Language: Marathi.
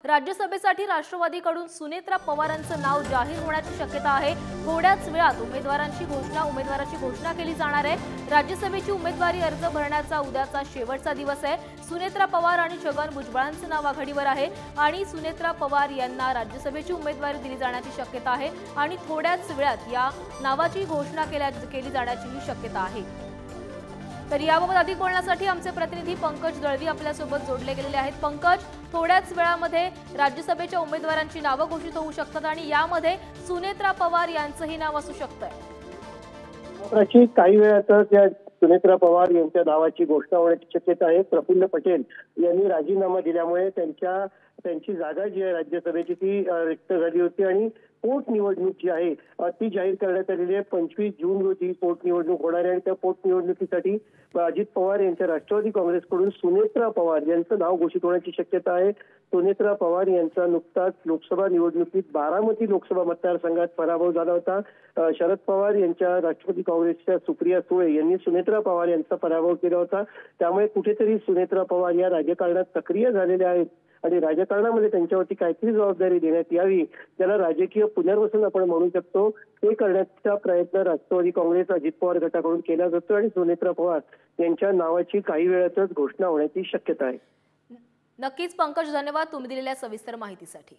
राज्यसभेसाठी राष्ट्रवादीकडून सुनेत्रा पवारांचं नाव जाहीर होण्याची शक्यता आहे। थोड्याच वेळात उमेदवाराची घोषणा केली जाणार आहे। राज्यसभेची उमेदवारी अर्ज भरण्याचा उद्याचा शेवटचा दिवस आहे। सुनेत्रा पवार आणि छगन भुजबळांचं नाव आघाडीवर आहे आणि सुनेत्रा पवार यांना राज्यसभेची उमेदवारी दिली जाण्याची शक्यता आहे आणि थोड्याच वेळात या नावाची घोषणा केली जाण्याची शक्यता आहे। तर याबाबत अधिक बोलण्यासाठी आमचे प्रतिनिधी पंकज दळवी आपल्यासोबत जोडले गेलेले आहेत। पंकज, थोड्याच वेळामध्ये राज्यसभेच्या उमेदवारांची नावं घोषित होऊ शकतात आणि यामध्ये सुनेत्रा पवार यांचंही नाव असू शकतंय। काही वेळातच या सुनेत्रा पवार यांच्या नावाची घोषणा होण्याची शक्यता आहे। प्रफुल्ल पटेल यांनी राजीनामा दिल्यामुळे त्यांची जागा जी आहे राज्यसभेची ती रिक्त झाली होती आणि पोटनिवडणूक जी आहे ती जाहीर करण्यात आलेली आहे। 25 जून रोजी पोटनिवडणूक होणार आहे आणि त्या पोटनिवडणुकीसाठी अजित पवार यांच्या राष्ट्रवादी काँग्रेसकडून सुनेत्रा पवार यांचं नाव घोषित होण्याची शक्यता आहे। सुनेत्रा पवार यांचा नुकताच लोकसभा निवडणुकीत बारामती लोकसभा मतदारसंघात पराभव झाला होता। शरद पवार यांच्या राष्ट्रवादी काँग्रेसच्या सुप्रिया सुळे यांनी सुनेत्रा पवार यांचा पराभव केला होता। त्यामुळे कुठेतरी सुनेत्रा पवार या राजकारणात सक्रिय झालेल्या आहेत आणि राजकारणामध्ये त्यांच्यावरती काहीतरी जबाबदारी देण्यात यावी, त्याला राजकीय पुनर्वसन आपण म्हणू शकतो, ते करण्याचा प्रयत्न राष्ट्रवादी काँग्रेस अजित पवार गटाकडून केला जातो आणि सुनेत्रा पवार यांच्या नावाची काही वेळातच घोषणा होण्याची शक्यता आहे। नक्कीच पंकज, धन्यवाद तुम्ही दिलेल्या सविस्तर माहितीसाठी।